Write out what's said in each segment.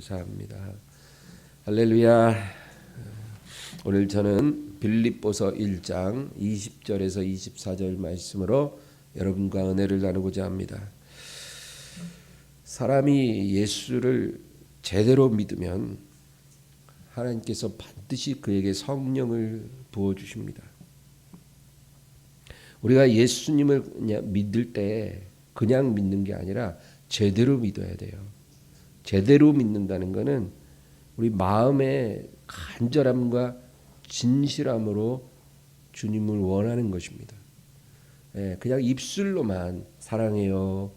감사합니다. 할렐루야. 오늘 저는 빌립보서 1장 20절에서 24절 말씀으로 여러분과 은혜를 나누고자 합니다. 사람이 예수를 제대로 믿으면 하나님께서 반드시 그에게 성령을 부어주십니다. 우리가 예수님을 그냥 믿을 때 그냥 믿는 게 아니라 제대로 믿어야 돼요. 제대로 믿는다는 것은 우리 마음의 간절함과 진실함으로 주님을 원하는 것입니다. 그냥 입술로만 사랑해요,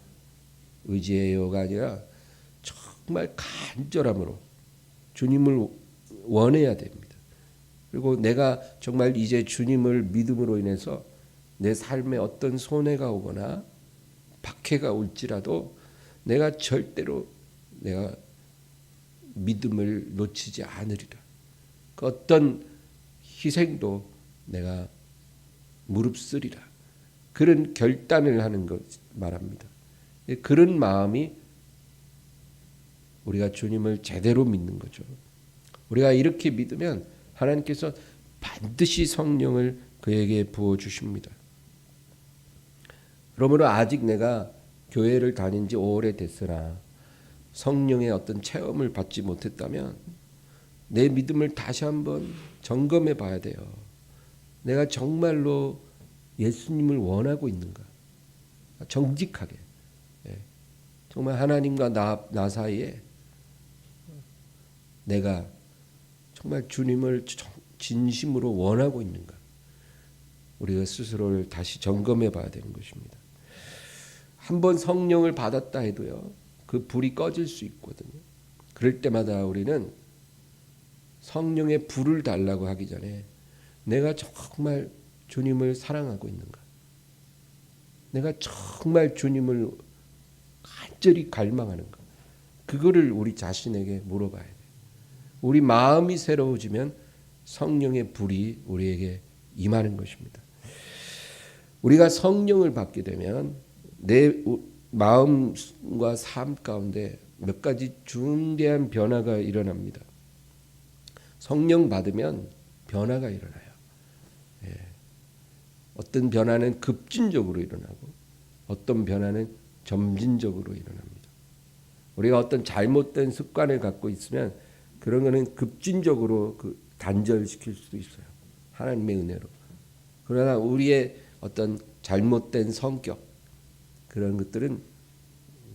의지해요가 아니라 정말 간절함으로 주님을 원해야 됩니다. 그리고 내가 정말 이제 주님을 믿음으로 인해서 내 삶에 어떤 손해가 오거나 박해가 올지라도 내가 절대로 내가 믿음을 놓치지 않으리라. 그 어떤 희생도 내가 무릅쓰리라. 그런 결단을 하는 것 말합니다. 그런 마음이 우리가 주님을 제대로 믿는 거죠. 우리가 이렇게 믿으면 하나님께서 반드시 성령을 그에게 부어주십니다. 그러므로 아직 내가 교회를 다닌 지 오래됐으나 성령의 어떤 체험을 받지 못했다면 내 믿음을 다시 한번 점검해 봐야 돼요. 내가 정말로 예수님을 원하고 있는가? 정직하게. 정말 하나님과 나 사이에 내가 정말 주님을 진심으로 원하고 있는가? 우리가 스스로를 다시 점검해 봐야 되는 것입니다. 한번 성령을 받았다 해도요, 그 불이 꺼질 수 있거든요. 그럴 때마다 우리는 성령의 불을 달라고 하기 전에 내가 정말 주님을 사랑하고 있는가? 내가 정말 주님을 간절히 갈망하는가? 그거를 우리 자신에게 물어봐야 돼요. 우리 마음이 새로워지면 성령의 불이 우리에게 임하는 것입니다. 우리가 성령을 받게 되면 내 마음과 삶 가운데 몇 가지 중대한 변화가 일어납니다. 성령 받으면 변화가 일어나요. 어떤 변화는 급진적으로 일어나고 어떤 변화는 점진적으로 일어납니다. 우리가 어떤 잘못된 습관을 갖고 있으면 그런 거는 급진적으로 단절시킬 수도 있어요. 하나님의 은혜로. 그러나 우리의 어떤 잘못된 성격, 그런 것들은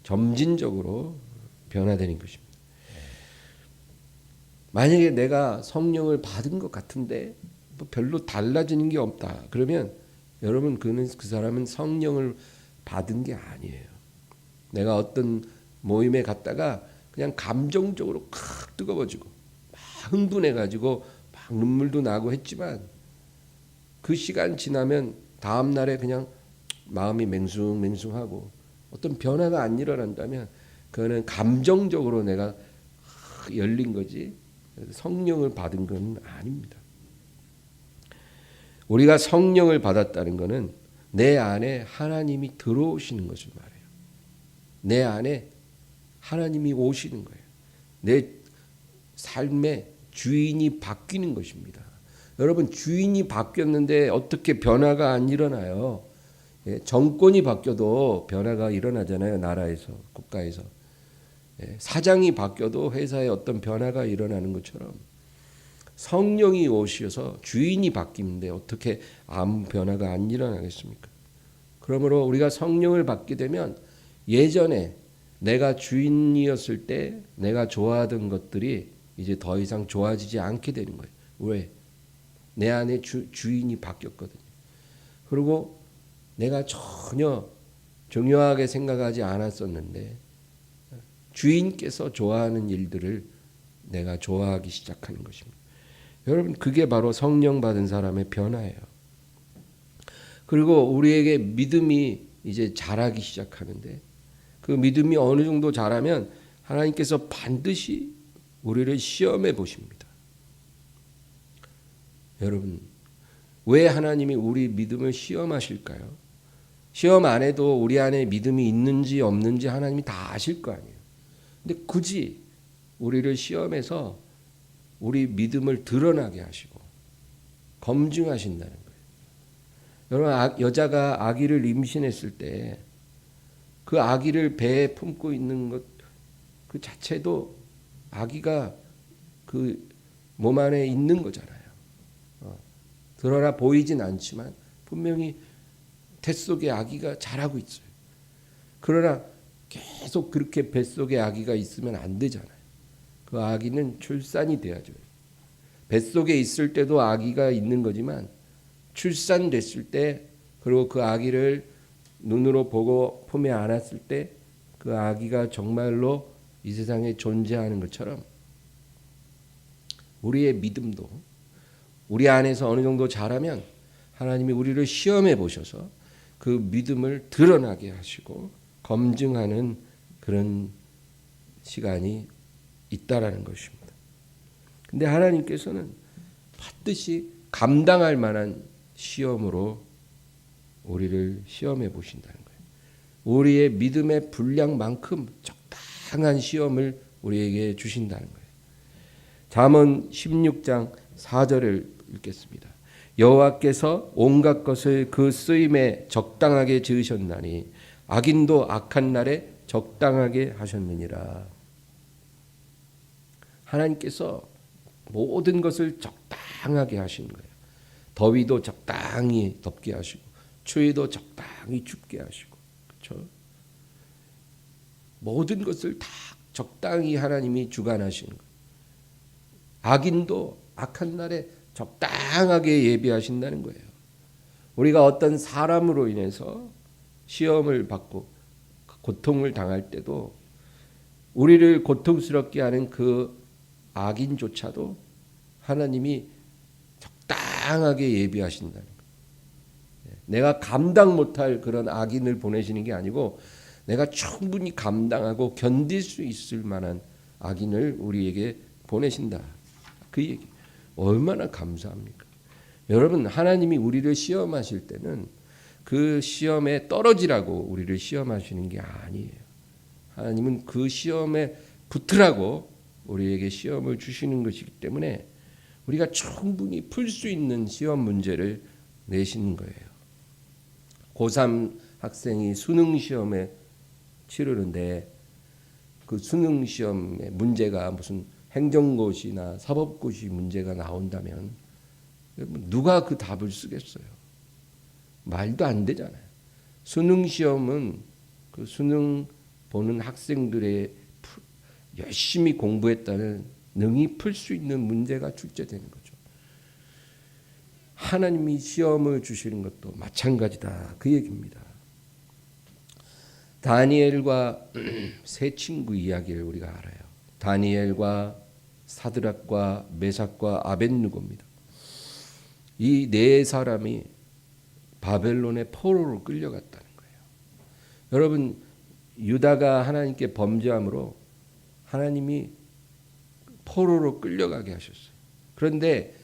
점진적으로 변화되는 것입니다. 만약에 내가 성령을 받은 것 같은데 뭐 별로 달라지는 게 없다. 그러면 여러분 그 사람은 성령을 받은 게 아니에요. 내가 어떤 모임에 갔다가 그냥 감정적으로 확 뜨거워지고 막 흥분해가지고 막 눈물도 나고 했지만 그 시간 지나면 다음 날에 그냥 마음이 맹숭맹숭하고 어떤 변화가 안 일어난다면 그거는 감정적으로 내가 열린 거지 성령을 받은 건 아닙니다. 우리가 성령을 받았다는 것은 내 안에 하나님이 들어오시는 것을 말해요. 내 안에 하나님이 오시는 거예요. 내 삶의 주인이 바뀌는 것입니다. 여러분 주인이 바뀌었는데 어떻게 변화가 안 일어나요? 정권이 바뀌어도 변화가 일어나잖아요. 나라에서, 국가에서. 사장이 바뀌어도 회사에 어떤 변화가 일어나는 것처럼 성령이 오셔서 주인이 바뀌는데 어떻게 아무 변화가 안 일어나겠습니까? 그러므로 우리가 성령을 받게 되면 예전에 내가 주인이었을 때 내가 좋아하던 것들이 이제 더 이상 좋아지지 않게 되는 거예요. 왜? 내 안에 주인이 바뀌었거든요. 그리고 내가 전혀 중요하게 생각하지 않았었는데 주인께서 좋아하는 일들을 내가 좋아하기 시작하는 것입니다. 여러분 그게 바로 성령 받은 사람의 변화예요. 그리고 우리에게 믿음이 이제 자라기 시작하는데 그 믿음이 어느 정도 자라면 하나님께서 반드시 우리를 시험해 보십니다. 여러분 왜 하나님이 우리 믿음을 시험하실까요? 시험 안 해도 우리 안에 믿음이 있는지 없는지 하나님이 다 아실 거 아니에요. 근데 굳이 우리를 시험해서 우리 믿음을 드러나게 하시고 검증하신다는 거예요. 여러분, 여자가 아기를 임신했을 때 그 아기를 배에 품고 있는 것 그 자체도 아기가 그 몸 안에 있는 거잖아요. 드러나 보이진 않지만 분명히 뱃속에 아기가 자라고 있어요. 그러나 계속 그렇게 뱃속에 아기가 있으면 안 되잖아요. 그 아기는 출산이 돼야죠. 뱃속에 있을 때도 아기가 있는 거지만 출산됐을 때, 그리고 그 아기를 눈으로 보고 품에 안았을 때 그 아기가 정말로 이 세상에 존재하는 것처럼 우리의 믿음도 우리 안에서 어느 정도 자라면 하나님이 우리를 시험해 보셔서 그 믿음을 드러나게 하시고 검증하는 그런 시간이 있다라는 것입니다. 근데 하나님께서는 반드시 감당할 만한 시험으로 우리를 시험해 보신다는 거예요. 우리의 믿음의 분량만큼 적당한 시험을 우리에게 주신다는 거예요. 잠언 16장 4절을 읽겠습니다. 여호와께서 온갖 것을 그 쓰임에 적당하게 지으셨나니 악인도 악한 날에 적당하게 하셨느니라. 하나님께서 모든 것을 적당하게 하신 거예요. 더위도 적당히 덥게 하시고 추위도 적당히 춥게 하시고, 그렇죠? 모든 것을 다 적당히 하나님이 주관하시는 거예요. 악인도 악한 날에 적당하게 예비하신다는 거예요. 우리가 어떤 사람으로 인해서 시험을 받고 고통을 당할 때도 우리를 고통스럽게 하는 그 악인조차도 하나님이 적당하게 예비하신다는 거예요. 내가 감당 못할 그런 악인을 보내시는 게 아니고 내가 충분히 감당하고 견딜 수 있을 만한 악인을 우리에게 보내신다. 그 얘기 얼마나 감사합니까? 여러분, 하나님이 우리를 시험하실 때는 그 시험에 떨어지라고 우리를 시험하시는 게 아니에요. 하나님은 그 시험에 붙으라고 우리에게 시험을 주시는 것이기 때문에 우리가 충분히 풀 수 있는 시험 문제를 내시는 거예요. 고3 학생이 수능 시험에 치르는데 그 수능 시험의 문제가 무슨 행정고시나 사법고시 문제가 나온다면 누가 그 답을 쓰겠어요? 말도 안 되잖아요. 수능 시험은 그 수능 보는 학생들의 열심히 공부했다는 능히 풀 수 있는 문제가 출제되는 거죠. 하나님이 시험을 주시는 것도 마찬가지다, 그 얘기입니다. 다니엘과 세 친구 이야기를 우리가 알아요. 다니엘과 사드락과 메삭과 아벳느고입니다. 이 네 사람이 바벨론의 포로로 끌려갔다는 거예요. 여러분, 유다가 하나님께 범죄함으로 하나님이 포로로 끌려가게 하셨어요. 그런데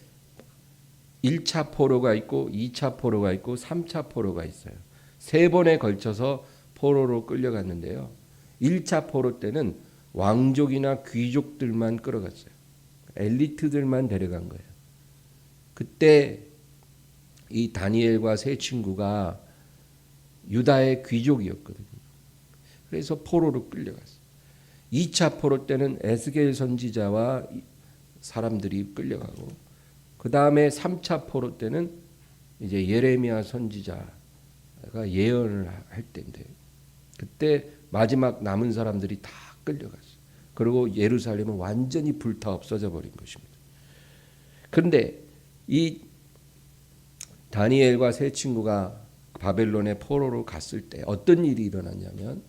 1차 포로가 있고 2차 포로가 있고 3차 포로가 있어요. 세 번에 걸쳐서 포로로 끌려갔는데요. 1차 포로 때는 왕족이나 귀족들만 끌어갔어요. 엘리트들만 데려간 거예요. 그때 이 다니엘과 세 친구가 유다의 귀족이었거든요. 그래서 포로로 끌려갔어요. 2차 포로 때는 에스겔 선지자와 사람들이 끌려가고, 그 다음에 3차 포로 때는 이제 예레미야 선지자가 예언을 할 때인데, 그때 마지막 남은 사람들이 다 끌려갔어요. 그리고 예루살렘은 완전히 불타 없어져 버린 것입니다. 그런데 이 다니엘과 세 친구가 바벨론의 포로로 갔을 때 어떤 일이 일어났냐면,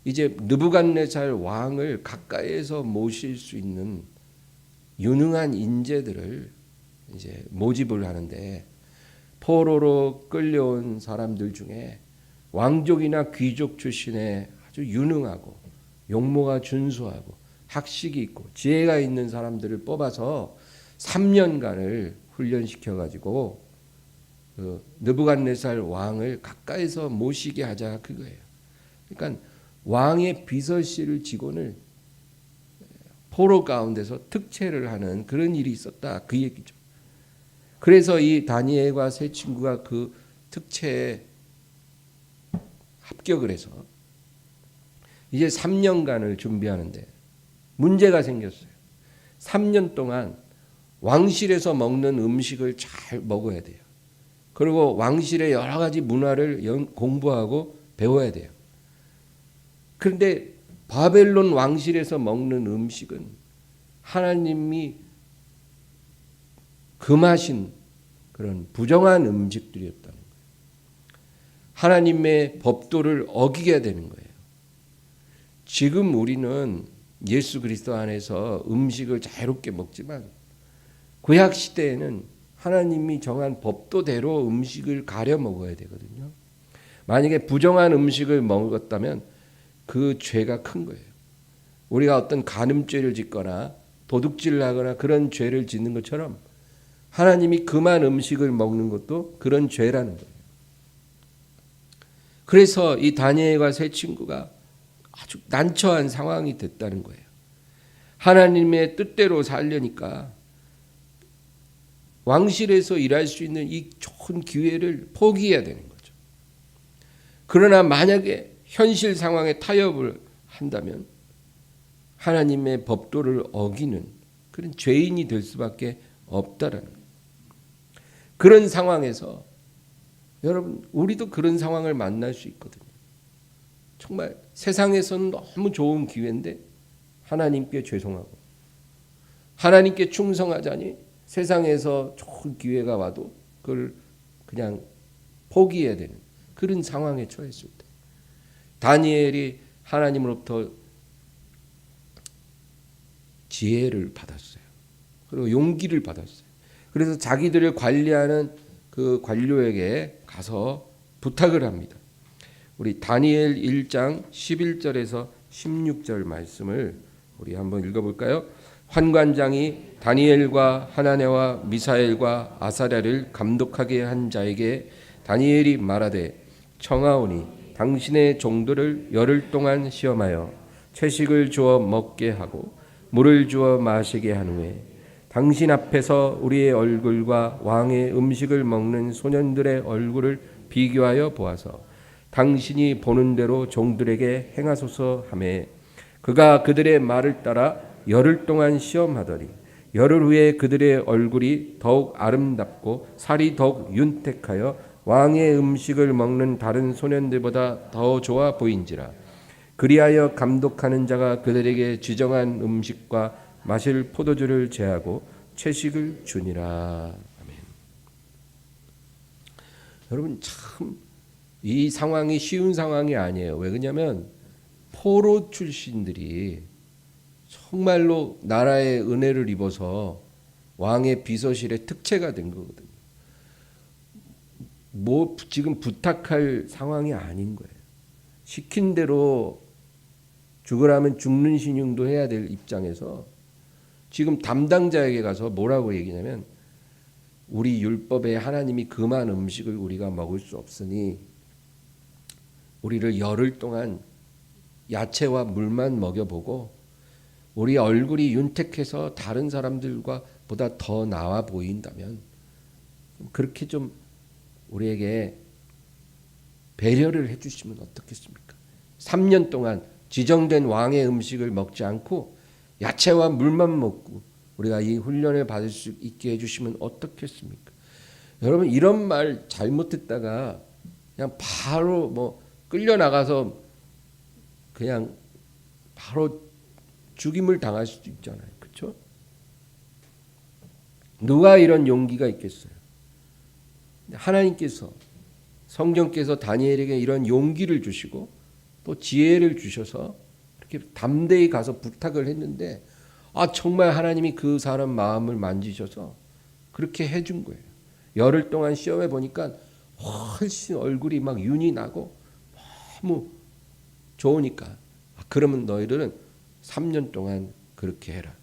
이제 느부갓네살 왕을 가까이에서 모실 수 있는 유능한 인재들을 이제 모집을 하는데, 포로로 끌려온 사람들 중에 왕족이나 귀족 출신의 아주 유능하고 용모가 준수하고 학식이 있고 지혜가 있는 사람들을 뽑아서 3년간을 훈련시켜 가지고 그 느부갓네살 왕을 가까이서 모시게 하자, 그거예요. 그러니까 왕의 비서실을 직원을 포로 가운데서 특채를 하는 그런 일이 있었다, 그 얘기죠. 그래서 이 다니엘과 세 친구가 그 특채에 합격을 해서 이제 3년간을 준비하는데 문제가 생겼어요. 3년 동안 왕실에서 먹는 음식을 잘 먹어야 돼요. 그리고 왕실의 여러 가지 문화를 공부하고 배워야 돼요. 그런데 바벨론 왕실에서 먹는 음식은 하나님이 금하신 그런 부정한 음식들이었다는 거예요. 하나님의 법도를 어기게 되는 거예요. 지금 우리는 예수 그리스도 안에서 음식을 자유롭게 먹지만 구약 시대에는 하나님이 정한 법도대로 음식을 가려 먹어야 되거든요. 만약에 부정한 음식을 먹었다면 그 죄가 큰 거예요. 우리가 어떤 간음죄를 짓거나 도둑질을 하거나 그런 죄를 짓는 것처럼 하나님이 금한 음식을 먹는 것도 그런 죄라는 거예요. 그래서 이 다니엘과 세 친구가 아주 난처한 상황이 됐다는 거예요. 하나님의 뜻대로 살려니까 왕실에서 일할 수 있는 이 좋은 기회를 포기해야 되는 거죠. 그러나 만약에 현실 상황에 타협을 한다면 하나님의 법도를 어기는 그런 죄인이 될 수밖에 없다라는 거예요. 그런 상황에서 여러분 우리도 그런 상황을 만날 수 있거든요. 정말 세상에서는 너무 좋은 기회인데 하나님께 죄송하고 하나님께 충성하자니 세상에서 좋은 기회가 와도 그걸 그냥 포기해야 되는 그런 상황에 처했을 때 다니엘이 하나님으로부터 지혜를 받았어요. 그리고 용기를 받았어요. 그래서 자기들을 관리하는 그 관료에게 가서 부탁을 합니다. 우리 다니엘 1장 11절에서 16절 말씀을 우리 한번 읽어볼까요? 환관장이 다니엘과 하나냐와 미사엘과 아사랴를 감독하게 한 자에게 다니엘이 말하되 청하오니 당신의 종들을 열흘 동안 시험하여 채식을 주어 먹게 하고 물을 주어 마시게 한 후에 당신 앞에서 우리의 얼굴과 왕의 음식을 먹는 소년들의 얼굴을 비교하여 보아서 당신이 보는 대로 종들에게 행하소서 하매 그가 그들의 말을 따라 열흘 동안 시험하더니 열흘 후에 그들의 얼굴이 더욱 아름답고 살이 더욱 윤택하여 왕의 음식을 먹는 다른 소년들보다 더 좋아 보인지라. 그리하여 감독하는 자가 그들에게 지정한 음식과 마실 포도주를 제하고 채식을 주니라. 아멘. 여러분 참 이 상황이 쉬운 상황이 아니에요. 왜 그러냐면 포로 출신들이 정말로 나라의 은혜를 입어서 왕의 비서실의 특채가 된 거거든요. 뭐 지금 부탁할 상황이 아닌 거예요. 시킨 대로 죽으라면 죽는 신용도 해야 될 입장에서 지금 담당자에게 가서 뭐라고 얘기냐면 우리 율법에 하나님이 금한 음식을 우리가 먹을 수 없으니 우리를 열흘 동안 야채와 물만 먹여보고 우리 얼굴이 윤택해서 다른 사람들과 보다 더 나아 보인다면 그렇게 좀 우리에게 배려를 해주시면 어떻겠습니까? 3년 동안 지정된 왕의 음식을 먹지 않고 야채와 물만 먹고 우리가 이 훈련을 받을 수 있게 해주시면 어떻겠습니까? 여러분 이런 말 잘못했다가 그냥 바로 뭐 끌려나가서 그냥 바로 죽임을 당할 수도 있잖아요. 그렇죠? 누가 이런 용기가 있겠어요? 하나님께서 성령께서 다니엘에게 이런 용기를 주시고 또 지혜를 주셔서 이렇게 담대히 가서 부탁을 했는데 정말 하나님이 그 사람 마음을 만지셔서 그렇게 해준 거예요. 열흘 동안 시험해 보니까 훨씬 얼굴이 막 윤이 나고 너무 좋으니까 그러면 너희들은 3년 동안 그렇게 해라.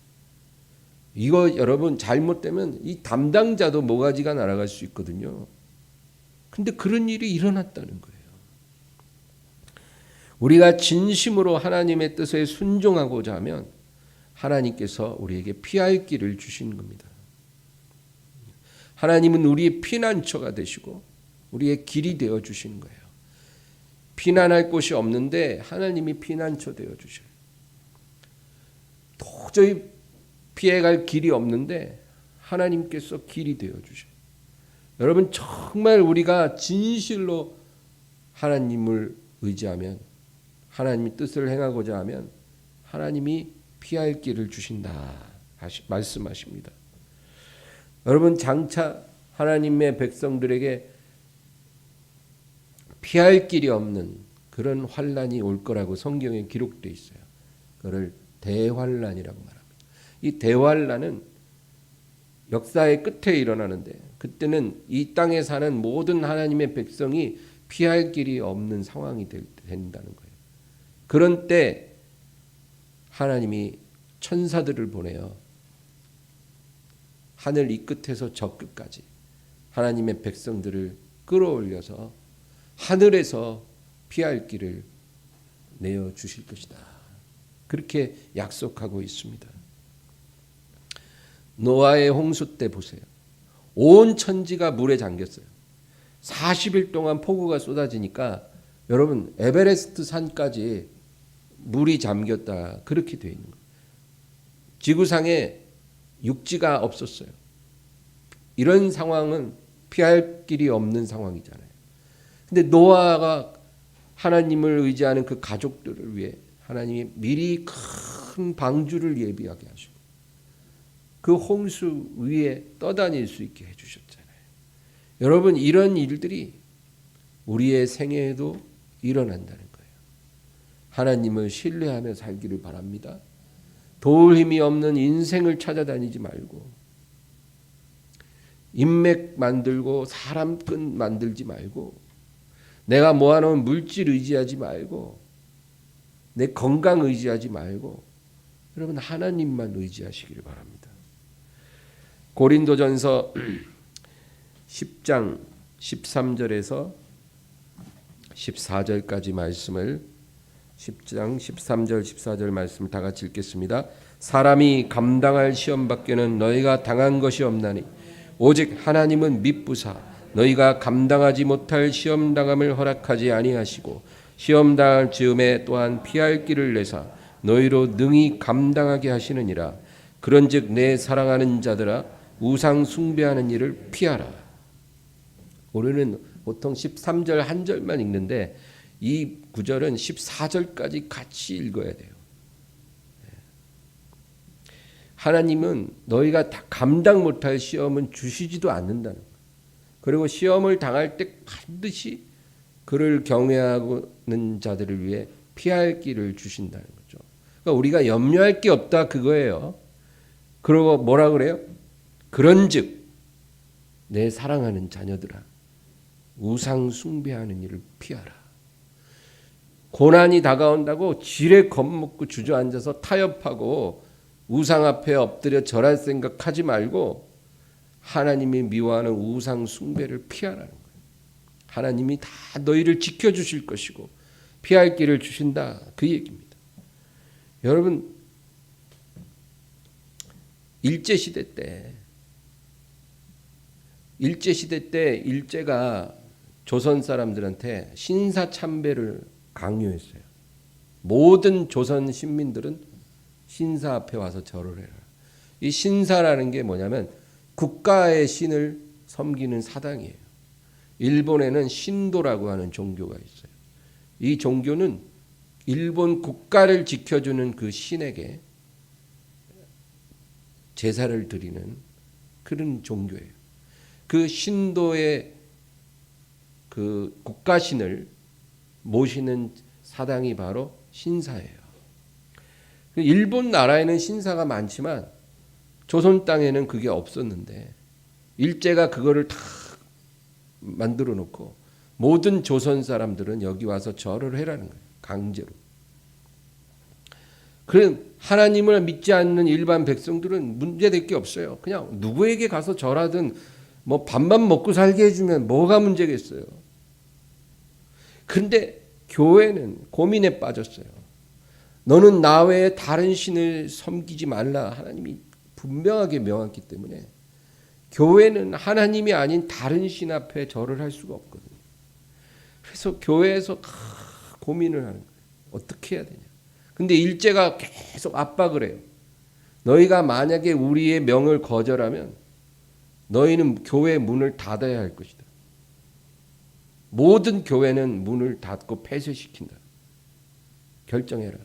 이거 여러분 잘못되면 이 담당자도 모가지가 날아갈 수 있거든요. 근데 그런 일이 일어났다는 거예요. 우리가 진심으로 하나님의 뜻에 순종하고자 하면 하나님께서 우리에게 피할 길을 주시는 겁니다. 하나님은 우리의 피난처가 되시고 우리의 길이 되어 주시는 거예요. 피난할 곳이 없는데 하나님이 피난처 되어 주셔요. 도저히 피해갈 길이 없는데 하나님께서 길이 되어 주셔요. 여러분, 정말 우리가 진실로 하나님을 의지하면, 하나님의 뜻을 행하고자 하면 하나님이 피할 길을 주신다 말씀하십니다. 여러분, 장차 하나님의 백성들에게 피할 길이 없는 그런 환난이 올 거라고 성경에 기록되어 있어요. 그걸 대환난이라고 말합니다. 이 대환난은 역사의 끝에 일어나는데, 그때는 이 땅에 사는 모든 하나님의 백성이 피할 길이 없는 상황이 된다는 거예요. 그런 때 하나님이 천사들을 보내어 하늘 이 끝에서 저 끝까지 하나님의 백성들을 끌어올려서 하늘에서 피할 길을 내어 주실 것이다. 그렇게 약속하고 있습니다. 노아의 홍수 때 보세요. 온 천지가 물에 잠겼어요. 40일 동안 폭우가 쏟아지니까 여러분, 에베레스트 산까지 물이 잠겼다. 그렇게 되어 있는 거예요. 지구상에 육지가 없었어요. 이런 상황은 피할 길이 없는 상황이잖아요. 근데 노아가 하나님을 의지하는 그 가족들을 위해 하나님이 미리 큰 방주를 예비하게 하시고 그 홍수 위에 떠다닐 수 있게 해주셨잖아요. 여러분, 이런 일들이 우리의 생애에도 일어난다는 거예요. 하나님을 신뢰하며 살기를 바랍니다. 도울 힘이 없는 인생을 찾아다니지 말고, 인맥 만들고 사람 끈 만들지 말고, 내가 모아놓은 물질 의지하지 말고, 내 건강 의지하지 말고, 여러분, 하나님만 의지하시기를 바랍니다. 고린도전서 10장 13절에서 14절까지 말씀을, 10장 13절 14절 말씀을 다 같이 읽겠습니다. 사람이 감당할 시험 밖에는 너희가 당한 것이 없나니 오직 하나님은 미쁘사 너희가 감당하지 못할 시험 당함을 허락하지 아니하시고 시험 당할 즈음에 또한 피할 길을 내사 너희로 능히 감당하게 하시느니라. 그런즉 내 사랑하는 자들아 우상 숭배하는 일을 피하라. 우리는 보통 13절 한 절만 읽는데 이 구절은 14절까지 같이 읽어야 돼요. 하나님은 너희가 다 감당 못할 시험은 주시지도 않는다는 거예요. 그리고 시험을 당할 때 반드시 그를 경외하는 자들을 위해 피할 길을 주신다는 거죠. 그러니까 우리가 염려할 게 없다 그거예요. 그리고 뭐라 그래요? 그런즉 내 사랑하는 자녀들아 우상 숭배하는 일을 피하라. 고난이 다가온다고 지레 겁먹고 주저앉아서 타협하고 우상 앞에 엎드려 절할 생각하지 말고 하나님이 미워하는 우상 숭배를 피하라는 거예요. 하나님이 다 너희를 지켜주실 것이고 피할 길을 주신다 그 얘기입니다. 여러분, 일제시대 때 일제가 조선 사람들한테 신사참배를 강요했어요. 모든 조선 신민들은 신사 앞에 와서 절을 해라. 이 신사라는 게 뭐냐면 국가의 신을 섬기는 사당이에요. 일본에는 신도라고 하는 종교가 있어요. 이 종교는 일본 국가를 지켜주는 그 신에게 제사를 드리는 그런 종교예요. 그 신도의 그 국가신을 모시는 사당이 바로 신사예요. 일본 나라에는 신사가 많지만 조선 땅에는 그게 없었는데 일제가 그거를 다 만들어 놓고 모든 조선 사람들은 여기 와서 절을 해라는 거예요. 강제로. 그럼 하나님을 믿지 않는 일반 백성들은 문제될 게 없어요. 그냥 누구에게 가서 절하든 뭐 밥만 먹고 살게 해주면 뭐가 문제겠어요. 그런데 교회는 고민에 빠졌어요. 너는 나 외에 다른 신을 섬기지 말라. 하나님이 분명하게 명했기 때문에 교회는 하나님이 아닌 다른 신 앞에 절을 할 수가 없거든요. 그래서 교회에서 고민을 하는 거예요. 어떻게 해야 되냐. 근데 일제가 계속 압박을 해요. 너희가 만약에 우리의 명을 거절하면 너희는 교회 문을 닫아야 할 것이다. 모든 교회는 문을 닫고 폐쇄시킨다. 결정해라.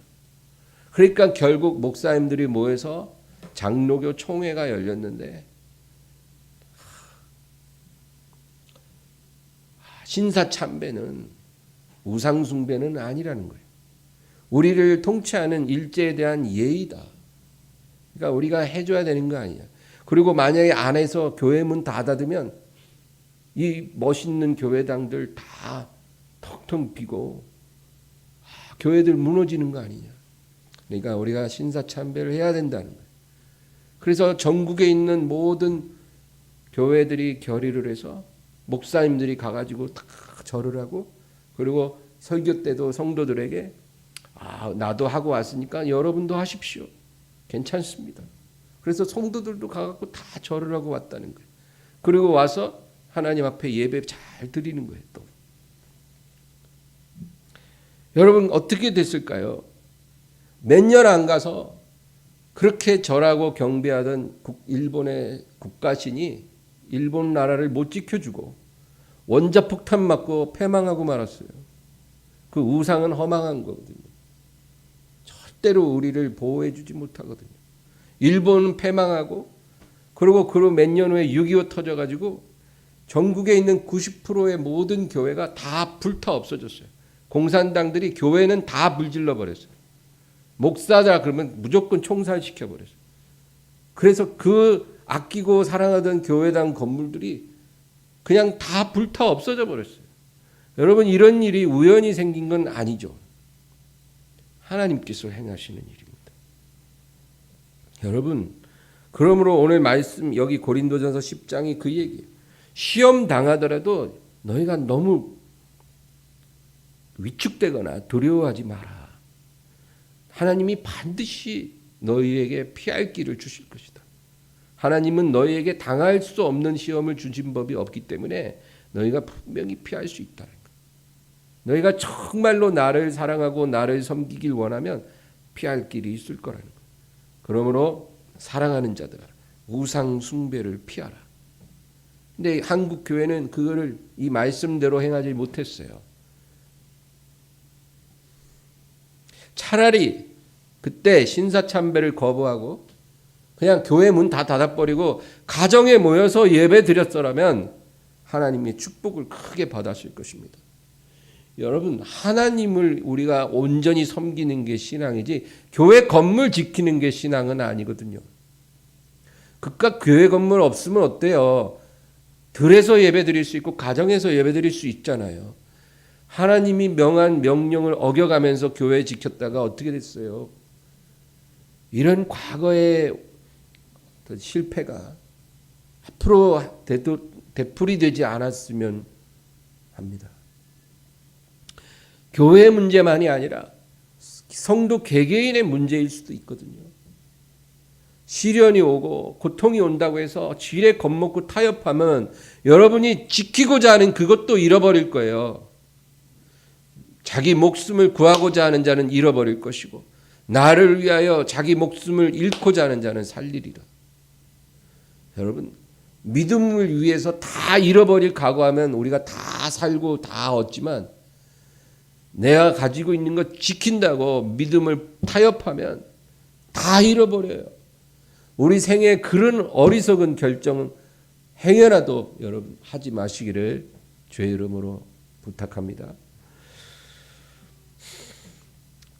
그러니까 결국 목사님들이 모여서 장로교 총회가 열렸는데 신사참배는 우상숭배는 아니라는 거예요. 우리를 통치하는 일제에 대한 예의다. 그러니까 우리가 해줘야 되는 거 아니야. 그리고 만약에 안에서 교회 문 닫아두면 이 멋있는 교회당들 다 텅텅 비고 교회들 무너지는 거 아니냐. 그러니까 우리가 신사참배를 해야 된다는 거예요. 그래서 전국에 있는 모든 교회들이 결의를 해서 목사님들이 가가지고 다 절을 하고 그리고 설교 때도 성도들에게 나도 하고 왔으니까 여러분도 하십시오. 괜찮습니다. 그래서 성도들도 가갖고 다 절을 하고 왔다는 거예요. 그리고 와서 하나님 앞에 예배 잘 드리는 거예요. 또 여러분 어떻게 됐을까요? 몇 년 안 가서 그렇게 절하고 경배하던 일본의 국가신이 일본 나라를 못 지켜주고 원자폭탄 맞고 패망하고 말았어요. 그 우상은 허망한 거거든요. 절대로 우리를 보호해주지 못하거든요. 일본은 패망하고 그리고 그 몇 년 후에 6.25 터져가지고 전국에 있는 90%의 모든 교회가 다 불타 없어졌어요. 공산당들이 교회는 다 불질러 버렸어요. 목사다 그러면 무조건 총살시켜 버렸어요. 그래서 그 아끼고 사랑하던 교회당 건물들이 그냥 다 불타 없어져 버렸어요. 여러분 이런 일이 우연히 생긴 건 아니죠. 하나님께서 행하시는 일입니다. 여러분 그러므로 오늘 말씀 여기 고린도전서 10장이 그 얘기예요. 시험 당하더라도 너희가 너무 위축되거나 두려워하지 마라. 하나님이 반드시 너희에게 피할 길을 주실 것이다. 하나님은 너희에게 당할 수 없는 시험을 주신 법이 없기 때문에 너희가 분명히 피할 수 있다는 거예요. 너희가 정말로 나를 사랑하고 나를 섬기길 원하면 피할 길이 있을 거라는 거예요. 그러므로 사랑하는 자들아 우상 숭배를 피하라. 근데 한국 교회는 그거를 이 말씀대로 행하지 못했어요. 차라리 그때 신사참배를 거부하고 그냥 교회 문 다 닫아버리고 가정에 모여서 예배 드렸더라면 하나님의 축복을 크게 받았을 것입니다. 여러분 하나님을 우리가 온전히 섬기는 게 신앙이지 교회 건물 지키는 게 신앙은 아니거든요. 그깟 교회 건물 없으면 어때요? 들에서 예배 드릴 수 있고 가정에서 예배 드릴 수 있잖아요. 하나님이 명한 명령을 어겨가면서 교회 지켰다가 어떻게 됐어요? 이런 과거의 실패가 앞으로 되풀이되지 않았으면 합니다. 교회 문제만이 아니라 성도 개개인의 문제일 수도 있거든요. 시련이 오고 고통이 온다고 해서 지레 겁먹고 타협하면 여러분이 지키고자 하는 그것도 잃어버릴 거예요. 자기 목숨을 구하고자 하는 자는 잃어버릴 것이고 나를 위하여 자기 목숨을 잃고자 하는 자는 살리리라. 여러분 믿음을 위해서 다 잃어버릴 각오하면 우리가 다 살고 다 얻지만 내가 가지고 있는 것 지킨다고 믿음을 타협하면 다 잃어버려요. 우리 생에 그런 어리석은 결정은 행여라도 여러분 하지 마시기를 주의 이름으로 부탁합니다.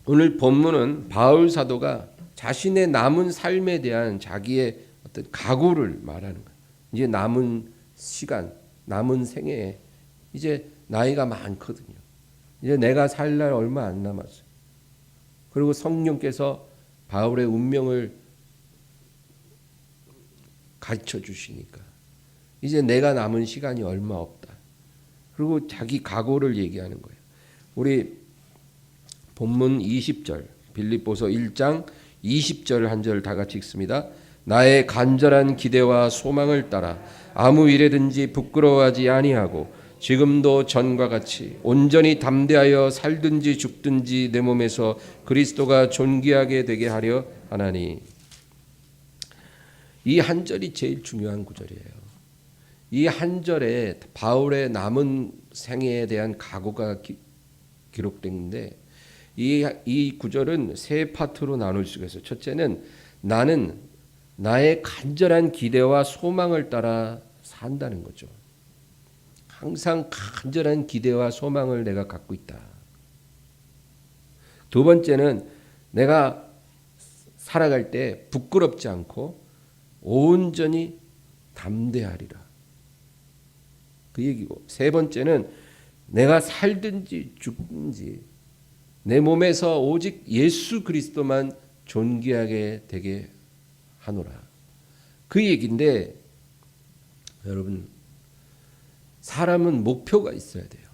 오늘 본문은 바울 사도가 자신의 남은 삶에 대한 자기의 어떤 각오를 말하는 거예요. 이제 남은 시간, 남은 생에 이제 나이가 많거든요. 이제 내가 살 날 얼마 안 남았어요. 그리고 성령께서 바울의 운명을 가르쳐 주시니까 이제 내가 남은 시간이 얼마 없다. 그리고 자기 각오를 얘기하는 거예요. 우리 본문 20절 빌립보서 1장 20절 한 절 다 같이 읽습니다. 나의 간절한 기대와 소망을 따라 아무 일에든지 부끄러워하지 아니하고 지금도 전과 같이 온전히 담대하여 살든지 죽든지 내 몸에서 그리스도가 존귀하게 되게 하려 하나니. 이 한 절이 제일 중요한 구절이에요. 이 한 절에 바울의 남은 생애에 대한 각오가 기록되는데 이 구절은 세 파트로 나눌 수가 있어요. 첫째는 나는 나의 간절한 기대와 소망을 따라 산다는 거죠. 항상 간절한 기대와 소망을 내가 갖고 있다. 두 번째는 내가 살아갈 때 부끄럽지 않고 온전히 담대하리라. 그 얘기고, 세 번째는 내가 살든지 죽든지 내 몸에서 오직 예수 그리스도만 존귀하게 되게 하노라. 그 얘기인데, 여러분, 사람은 목표가 있어야 돼요.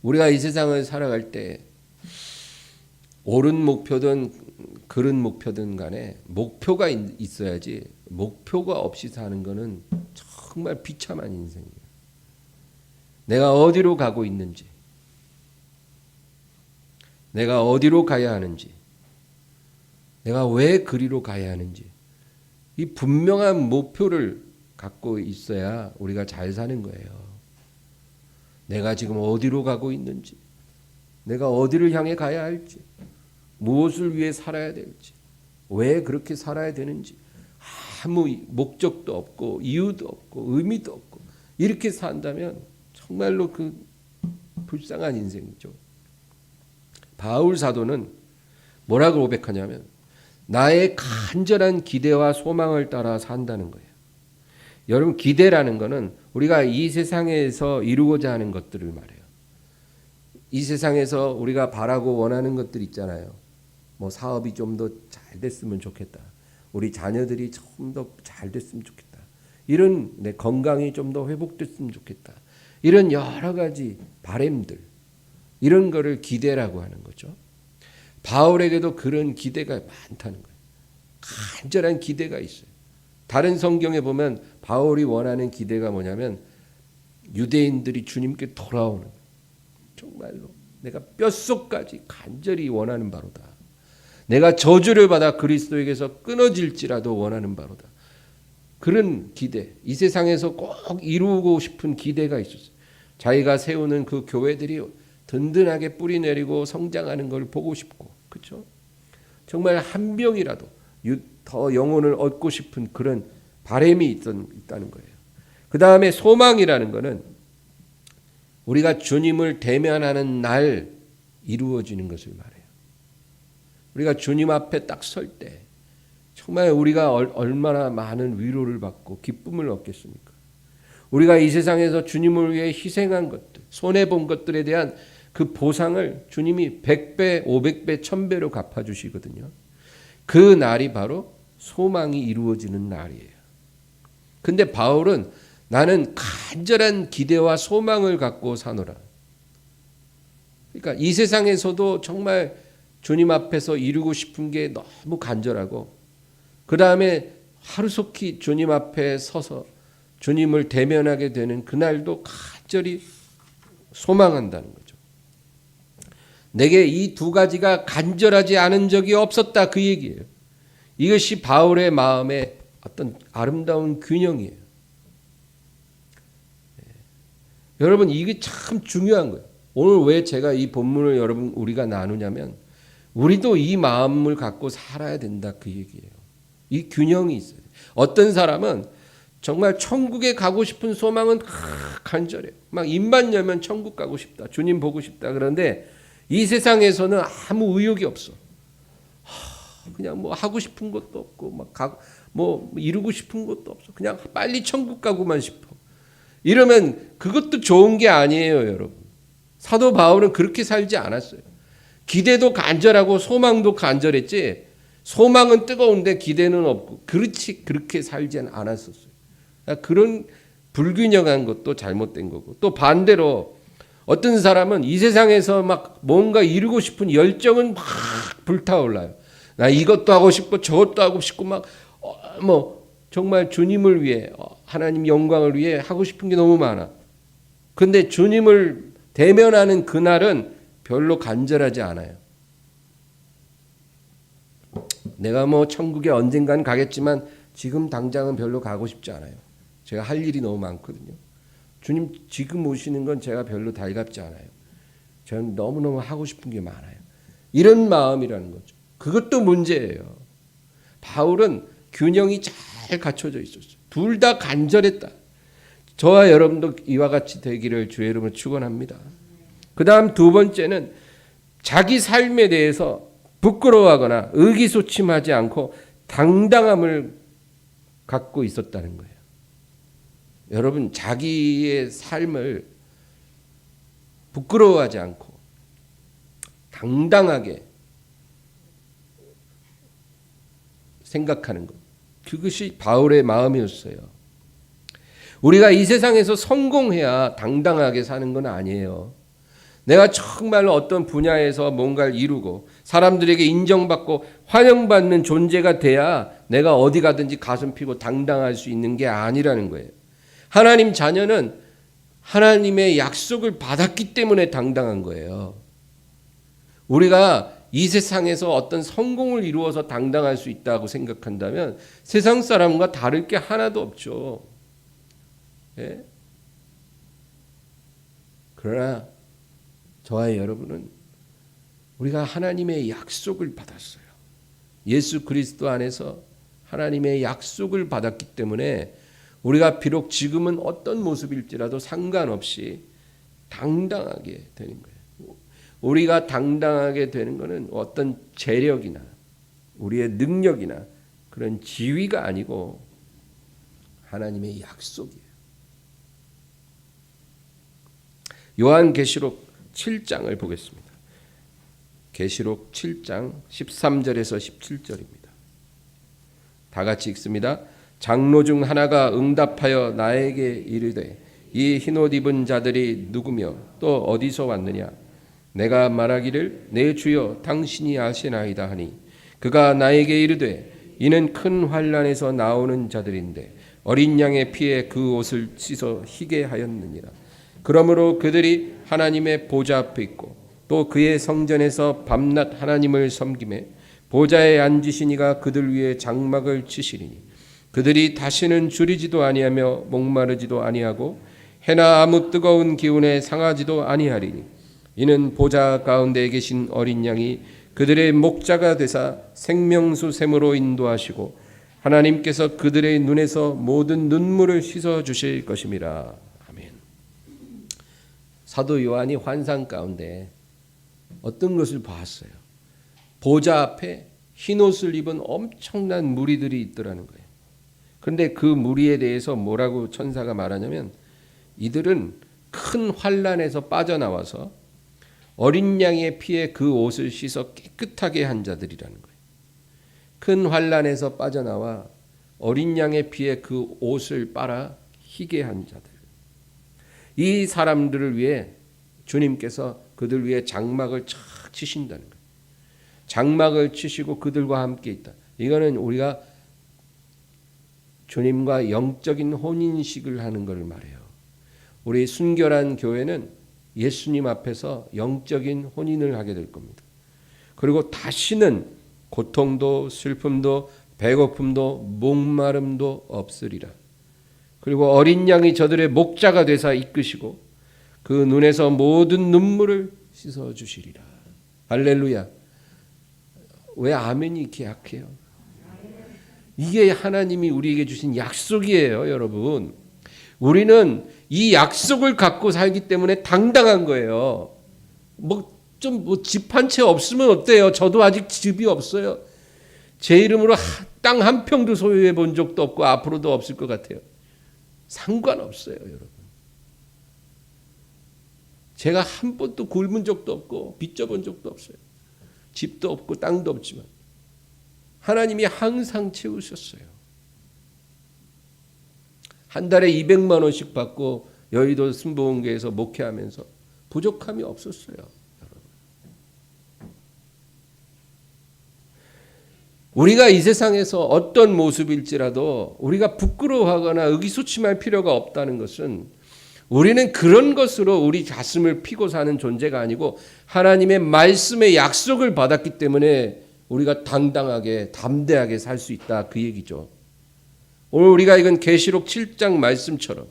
우리가 이 세상을 살아갈 때 옳은 목표든 그른 목표든 간에 목표가 있어야지, 목표가 없이 사는 거는 정말 비참한 인생이에요. 내가 어디로 가고 있는지, 내가 어디로 가야 하는지, 내가 왜 그리로 가야 하는지, 이 분명한 목표를 갖고 있어야 우리가 잘 사는 거예요. 내가 지금 어디로 가고 있는지, 내가 어디를 향해 가야 할지, 무엇을 위해 살아야 될지, 왜 그렇게 살아야 되는지, 아무 목적도 없고 이유도 없고 의미도 없고 이렇게 산다면 정말로 그 불쌍한 인생이죠. 바울 사도는 뭐라고 고백하냐면 나의 간절한 기대와 소망을 따라 산다는 거예요. 여러분, 기대라는 것은 우리가 이 세상에서 이루고자 하는 것들을 말해요. 이 세상에서 우리가 바라고 원하는 것들 있잖아요. 뭐 사업이 좀 더 잘 됐으면 좋겠다. 우리 자녀들이 좀 더 잘 됐으면 좋겠다. 이런 내 건강이 좀 더 회복됐으면 좋겠다. 이런 여러 가지 바램들, 이런 거를 기대라고 하는 거죠. 바울에게도 그런 기대가 많다는 거예요. 간절한 기대가 있어요. 다른 성경에 보면 바울이 원하는 기대가 뭐냐면 유대인들이 주님께 돌아오는 거예요. 정말로 내가 뼛속까지 간절히 원하는 바로다. 내가 저주를 받아 그리스도에게서 끊어질지라도 원하는 바로다. 그런 기대, 이 세상에서 꼭 이루고 싶은 기대가 있었어요. 자기가 세우는 그 교회들이 든든하게 뿌리 내리고 성장하는 걸 보고 싶고, 그렇죠? 정말 한 명이라도 더 영혼을 얻고 싶은 그런 바람이 있다는 거예요. 그 다음에 소망이라는 것은 우리가 주님을 대면하는 날 이루어지는 것을 말해요. 우리가 주님 앞에 딱 설 때 정말 우리가 얼마나 많은 위로를 받고 기쁨을 얻겠습니까? 우리가 이 세상에서 주님을 위해 희생한 것들, 손해본 것들에 대한 그 보상을 주님이 100배, 500배, 1000배로 갚아주시거든요. 그 날이 바로 소망이 이루어지는 날이에요. 근데 바울은 나는 간절한 기대와 소망을 갖고 사노라. 그러니까 이 세상에서도 정말 주님 앞에서 이루고 싶은 게 너무 간절하고, 그 다음에 하루속히 주님 앞에 서서 주님을 대면하게 되는 그날도 간절히 소망한다는 거죠. 내게 이 두 가지가 간절하지 않은 적이 없었다, 그 얘기예요. 이것이 바울의 마음의 어떤 아름다운 균형이에요. 여러분, 이게 참 중요한 거예요. 오늘 왜 제가 이 본문을 여러분 우리가 나누냐면 우리도 이 마음을 갖고 살아야 된다, 그 얘기예요. 이 균형이 있어요. 어떤 사람은 정말 천국에 가고 싶은 소망은 간절해요. 막 입만 열면 천국 가고 싶다, 주님 보고 싶다. 그런데 이 세상에서는 아무 의욕이 없어. 그냥 뭐 하고 싶은 것도 없고 뭐 이루고 싶은 것도 없어. 그냥 빨리 천국 가고만 싶어. 이러면 그것도 좋은 게 아니에요, 여러분. 사도 바울은 그렇게 살지 않았어요. 기대도 간절하고 소망도 간절했지, 소망은 뜨거운데 기대는 없고, 그렇게 살지 않았었어요. 그런 불균형한 것도 잘못된 거고, 또 반대로 어떤 사람은 이 세상에서 막 뭔가 이루고 싶은 열정은 막 불타올라요. 나 이것도 하고 싶고 저것도 하고 싶고 막 정말 주님을 위해 하나님 영광을 위해 하고 싶은 게 너무 많아. 근데 주님을 대면하는 그날은 별로 간절하지 않아요. 내가 천국에 언젠간 가겠지만 지금 당장은 별로 가고 싶지 않아요. 제가 할 일이 너무 많거든요. 주님 지금 오시는 건 제가 별로 달갑지 않아요. 저는 너무너무 하고 싶은 게 많아요. 이런 마음이라는 거죠. 그것도 문제예요. 바울은 균형이 잘 갖춰져 있었어요. 둘 다 간절했다. 저와 여러분도 이와 같이 되기를 주의 이름으로 축원합니다. 그 다음 두 번째는 자기 삶에 대해서 부끄러워하거나 의기소침하지 않고 당당함을 갖고 있었다는 거예요. 여러분 자기의 삶을 부끄러워하지 않고 당당하게 생각하는 것. 그것이 바울의 마음이었어요. 우리가 이 세상에서 성공해야 당당하게 사는 건 아니에요. 내가 정말 어떤 분야에서 뭔가를 이루고 사람들에게 인정받고 환영받는 존재가 돼야 내가 어디 가든지 가슴 피고 당당할 수 있는 게 아니라는 거예요. 하나님 자녀는 하나님의 약속을 받았기 때문에 당당한 거예요. 우리가 이 세상에서 어떤 성공을 이루어서 당당할 수 있다고 생각한다면 세상 사람과 다를 게 하나도 없죠. 예? 그러나 저와 여러분은 우리가 하나님의 약속을 받았어요. 예수 그리스도 안에서 하나님의 약속을 받았기 때문에 우리가 비록 지금은 어떤 모습일지라도 상관없이 당당하게 되는 거예요. 우리가 당당하게 되는 것은 어떤 재력이나 우리의 능력이나 그런 지위가 아니고 하나님의 약속이에요. 요한계시록 7장을 보겠습니다. 계시록 7장 13절에서 17절입니다. 다 같이 읽습니다. 장로 중 하나가 응답하여 나에게 이르되 이 흰옷 입은 자들이 누구며 또 어디서 왔느냐? 내가 말하기를 내 주여 당신이 아시나이다 하니 그가 나에게 이르되 이는 큰 환난에서 나오는 자들인데 어린 양의 피에 그 옷을 씻어 희게 하였느니라. 그러므로 그들이 하나님의 보좌 앞에 있고 또 그의 성전에서 밤낮 하나님을 섬기매 보좌에 앉으시니가 그들 위에 장막을 치시리니 그들이 다시는 줄이지도 아니하며 목마르지도 아니하고 해나 아무 뜨거운 기운에 상하지도 아니하리니 이는 보좌 가운데 계신 어린 양이 그들의 목자가 되사 생명수 샘으로 인도하시고 하나님께서 그들의 눈에서 모든 눈물을 씻어 주실 것임이라. 아멘. 사도 요한이 환상 가운데 어떤 것을 봤어요? 보좌 앞에 흰옷을 입은 엄청난 무리들이 있더라는 거예요. 그런데 그 무리에 대해서 뭐라고 천사가 말하냐면 이들은 큰 환난에서 빠져나와서 어린 양의 피에 그 옷을 씻어 깨끗하게 한 자들이라는 거예요. 큰 환난에서 빠져나와 어린 양의 피에 그 옷을 빨아 희게 한 자들. 이 사람들을 위해 주님께서 그들 위해 장막을 착 치신다는 거예요. 장막을 치시고 그들과 함께 있다. 이거는 우리가 주님과 영적인 혼인식을 하는 걸 말해요. 우리 순결한 교회는 예수님 앞에서 영적인 혼인을 하게 될 겁니다. 그리고 다시는 고통도 슬픔도 배고픔도 목마름도 없으리라. 그리고 어린 양이 저들의 목자가 되사 이끄시고 그 눈에서 모든 눈물을 씻어주시리라. 할렐루야. 왜 아멘이 이렇게 약해요? 이게 하나님이 우리에게 주신 약속이에요, 여러분. 우리는 이 약속을 갖고 살기 때문에 당당한 거예요. 집 한 채 없으면 어때요? 저도 아직 집이 없어요. 제 이름으로 땅 한 평도 소유해 본 적도 없고 앞으로도 없을 것 같아요. 상관없어요, 여러분. 제가 한 번도 굶은 적도 없고 빚져본 적도 없어요. 집도 없고 땅도 없지만 하나님이 항상 채우셨어요. 한 달에 200만 원씩 받고 여의도 승보원교회에서 목회하면서 부족함이 없었어요. 우리가 이 세상에서 어떤 모습일지라도 우리가 부끄러워하거나 의기소침할 필요가 없다는 것은 우리는 그런 것으로 우리 가슴을 피고 사는 존재가 아니고 하나님의 말씀의 약속을 받았기 때문에 우리가 당당하게 담대하게 살 수 있다 그 얘기죠. 오늘 우리가 읽은 계시록 7장 말씀처럼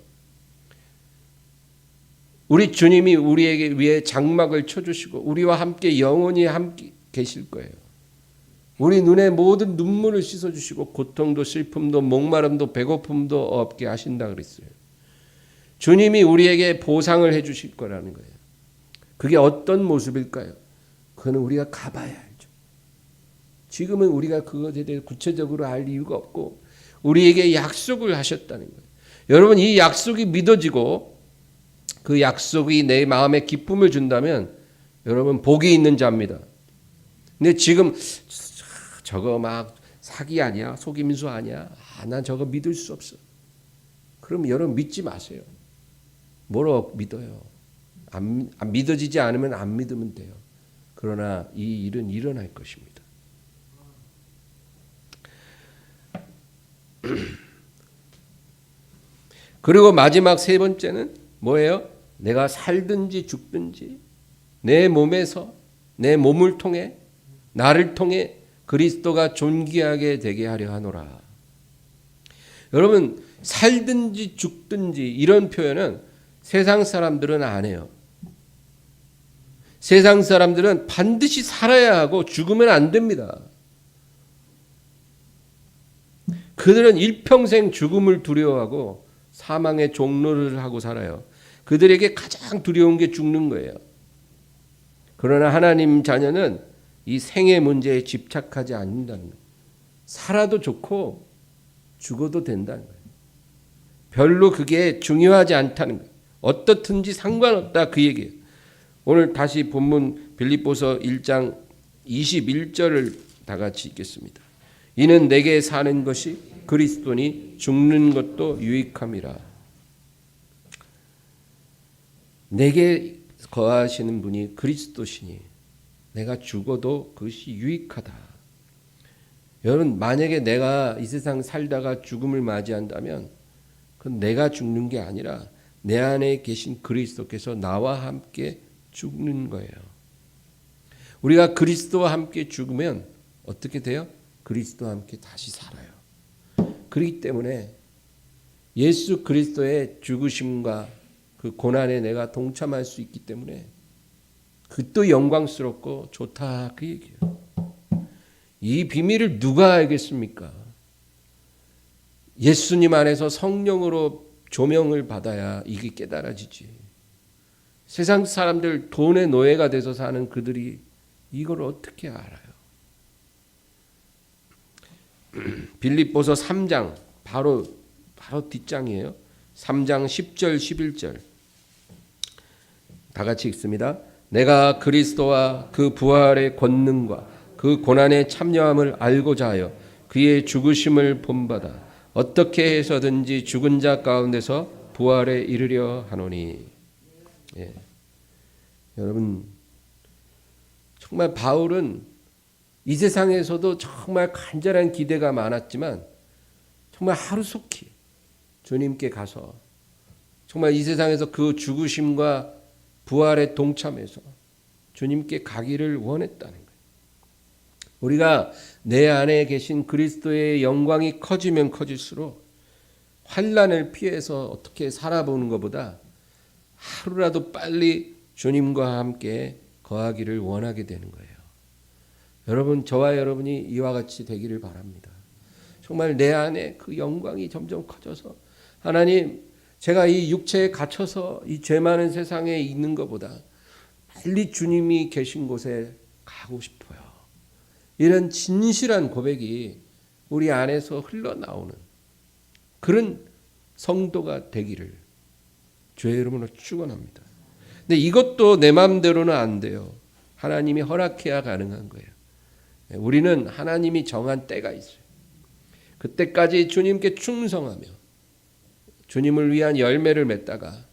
우리 주님이 우리에게 위해 장막을 쳐주시고 우리와 함께 영원히 함께 계실 거예요. 우리 눈에 모든 눈물을 씻어주시고 고통도 슬픔도 목마름도 배고픔도 없게 하신다 그랬어요. 주님이 우리에게 보상을 해 주실 거라는 거예요. 그게 어떤 모습일까요? 그거는 우리가 가봐야 알죠. 지금은 우리가 그것에 대해 구체적으로 알 이유가 없고 우리에게 약속을 하셨다는 거예요. 여러분 이 약속이 믿어지고 그 약속이 내 마음에 기쁨을 준다면 여러분 복이 있는 자입니다. 근데 지금 저거 막 사기 아니야? 속임수 아니야? 난 저거 믿을 수 없어. 그럼 여러분 믿지 마세요. 뭐로 믿어요? 안 믿어지지 않으면 안 믿으면 돼요. 그러나 이 일은 일어날 것입니다. 그리고 마지막 세 번째는 뭐예요? 내가 살든지 죽든지 내 몸에서 내 몸을 통해 나를 통해 그리스도가 존귀하게 되게 하려 하노라. 여러분 살든지 죽든지 이런 표현은 세상 사람들은 안 해요. 세상 사람들은 반드시 살아야 하고 죽으면 안 됩니다. 그들은 일평생 죽음을 두려워하고 사망의 종로를 하고 살아요. 그들에게 가장 두려운 게 죽는 거예요. 그러나 하나님 자녀는 이 생의 문제에 집착하지 않는다는 거예요. 살아도 좋고 죽어도 된다는 거예요. 별로 그게 중요하지 않다는 거예요. 어떻든지 상관없다 그 얘기예요. 오늘 다시 본문 빌립보서 1장 21절을 다 같이 읽겠습니다. 이는 내게 사는 것이 그리스도니 죽는 것도 유익함이라. 내게 거하시는 분이 그리스도시니 내가 죽어도 그것이 유익하다. 여러분 만약에 내가 이 세상 살다가 죽음을 맞이한다면 그건 내가 죽는 게 아니라 내 안에 계신 그리스도께서 나와 함께 죽는 거예요. 우리가 그리스도와 함께 죽으면 어떻게 돼요? 그리스도와 함께 다시 살아요. 그렇기 때문에 예수 그리스도의 죽으심과 그 고난에 내가 동참할 수 있기 때문에 그것도 영광스럽고 좋다 그 얘기예요. 이 비밀을 누가 알겠습니까? 예수님 안에서 성령으로 조명을 받아야 이게 깨달아지지. 세상 사람들 돈의 노예가 돼서 사는 그들이 이걸 어떻게 알아요? 빌립보서 3장 바로 뒷장이에요. 3장 10절 11절 다 같이 읽습니다. 내가 그리스도와 그 부활의 권능과 그 고난의 참여함을 알고자 하여 그의 죽으심을 본받아 어떻게 해서든지 죽은 자 가운데서 부활에 이르려 하노니. 예. 여러분 정말 바울은 이 세상에서도 정말 간절한 기대가 많았지만 정말 하루속히 주님께 가서 정말 이 세상에서 그 죽으심과 부활에 동참해서 주님께 가기를 원했다는 거예요. 우리가 내 안에 계신 그리스도의 영광이 커지면 커질수록 환난을 피해서 어떻게 살아보는 것보다 하루라도 빨리 주님과 함께 거하기를 원하게 되는 거예요. 여러분 저와 여러분이 이와 같이 되기를 바랍니다. 정말 내 안에 그 영광이 점점 커져서 하나님 제가 이 육체에 갇혀서 이 죄 많은 세상에 있는 것보다 빨리 주님이 계신 곳에 가고 싶어요. 이런 진실한 고백이 우리 안에서 흘러나오는 그런 성도가 되기를 주의 이름으로 축원합니다. 근데 이것도 내 마음대로는 안 돼요. 하나님이 허락해야 가능한 거예요. 우리는 하나님이 정한 때가 있어요. 그때까지 주님께 충성하며 주님을 위한 열매를 맺다가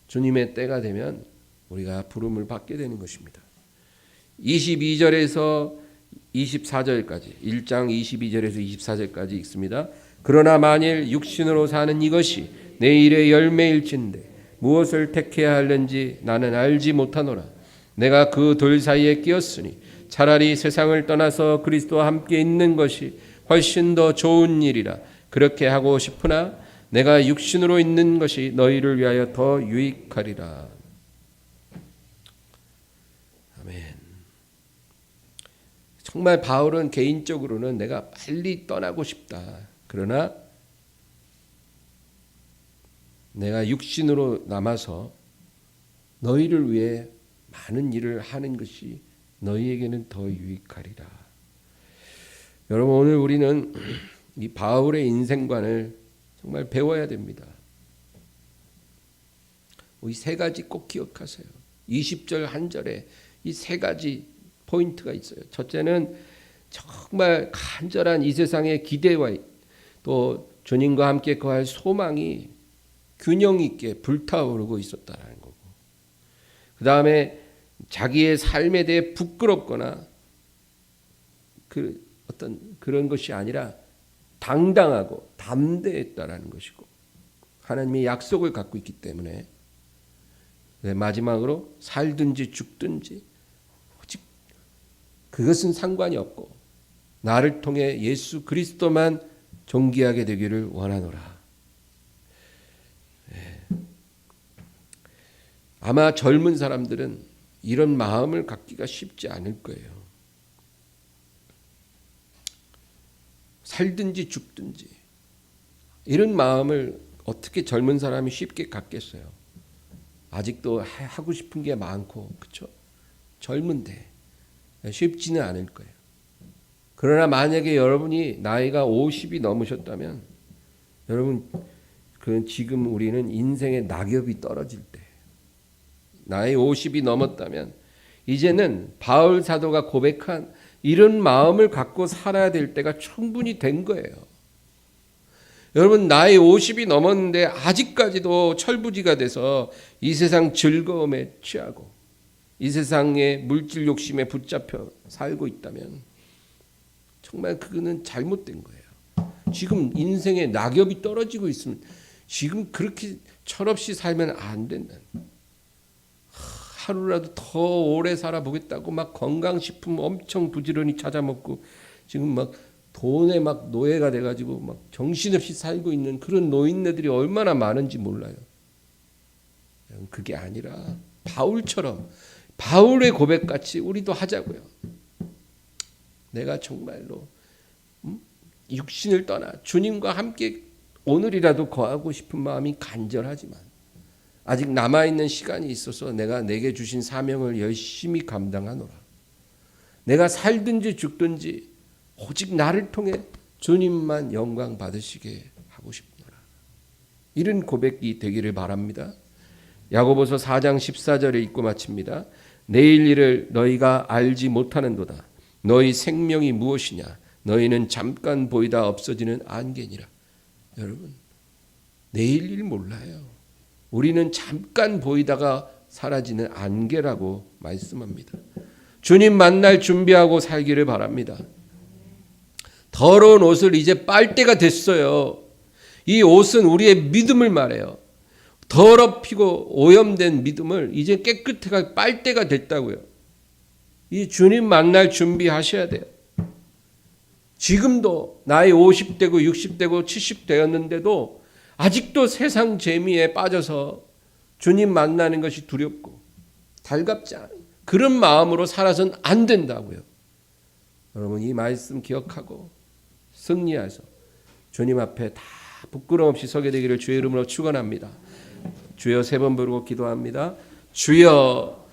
주님의 때가 되면 우리가 부름을 받게 되는 것입니다. 22절에서 24절까지 1장 22절에서 24절까지 읽습니다. 그러나 만일 육신으로 사는 이것이 내 일의 열매일진데 무엇을 택해야 할는지 나는 알지 못하노라. 내가 그 돌 사이에 끼었으니 차라리 세상을 떠나서 그리스도와 함께 있는 것이 훨씬 더 좋은 일이라 그렇게 하고 싶으나 내가 육신으로 있는 것이 너희를 위하여 더 유익하리라. 아멘. 정말 바울은 개인적으로는 내가 빨리 떠나고 싶다. 그러나 내가 육신으로 남아서 너희를 위해 많은 일을 하는 것이 너희에게는 더 유익하리라. 여러분, 오늘 우리는 이 바울의 인생관을 정말 배워야 됩니다. 이 세 가지 꼭 기억하세요. 20절 한 절에 이 세 가지 포인트가 있어요. 첫째는 정말 간절한 이 세상의 기대와 또 주님과 함께 거할 소망이 균형 있게 불타오르고 있었다는 거고, 그 다음에 자기의 삶에 대해 부끄럽거나 그런 것이 아니라 당당하고 담대했다라는 것이고, 하나님의 약속을 갖고 있기 때문에 마지막으로 살든지 죽든지 오직 그것은 상관이 없고 나를 통해 예수 그리스도만 존귀하게 되기를 원하노라. 아마 젊은 사람들은 이런 마음을 갖기가 쉽지 않을 거예요. 살든지 죽든지 이런 마음을 어떻게 젊은 사람이 쉽게 갖겠어요? 아직도 하고 싶은 게 많고, 그렇죠? 젊은데 쉽지는 않을 거예요. 그러나 만약에 여러분이 나이가 50이 넘으셨다면, 여러분, 지금 우리는 인생의 낙엽이 떨어질 때, 나이 50이 넘었다면 이제는 바울 사도가 고백한 이런 마음을 갖고 살아야 될 때가 충분히 된 거예요. 여러분, 나이 50이 넘었는데 아직까지도 철부지가 돼서 이 세상 즐거움에 취하고 이 세상의 물질 욕심에 붙잡혀 살고 있다면 정말 그거는 잘못된 거예요. 지금 인생의 낙엽이 떨어지고 있으면 지금 그렇게 철없이 살면 안 된다. 하루라도 더 오래 살아보겠다고 막 건강식품 엄청 부지런히 찾아 먹고 지금 막 돈에 막 노예가 돼가지고 막 정신없이 살고 있는 그런 노인네들이 얼마나 많은지 몰라요. 그게 아니라 바울처럼, 바울의 고백같이 우리도 하자고요. 내가 정말로 육신을 떠나 주님과 함께 오늘이라도 거하고 싶은 마음이 간절하지만 아직 남아있는 시간이 있어서 내가 내게 주신 사명을 열심히 감당하노라. 내가 살든지 죽든지 오직 나를 통해 주님만 영광 받으시게 하고 싶노라. 이런 고백이 되기를 바랍니다. 야고보서 4장 14절에 읽고 마칩니다. 내일 일을 너희가 알지 못하는도다. 너희 생명이 무엇이냐? 너희는 잠깐 보이다 없어지는 안개니라. 여러분, 내일 일 몰라요. 우리는 잠깐 보이다가 사라지는 안개라고 말씀합니다. 주님 만날 준비하고 살기를 바랍니다. 더러운 옷을 이제 빨 때가 됐어요. 이 옷은 우리의 믿음을 말해요. 더럽히고 오염된 믿음을 이제 깨끗하게 빨 때가 됐다고요. 이 주님 만날 준비하셔야 돼요. 지금도 나이 50대고 60대고 70대였는데도 아직도 세상 재미에 빠져서 주님 만나는 것이 두렵고 달갑지 않은 그런 마음으로 살아서는 안 된다고요. 여러분, 이 말씀 기억하고 승리해서 주님 앞에 다 부끄러움 없이 서게 되기를 주의 이름으로 축원합니다. 주여, 세 번 부르고 기도합니다. 주여,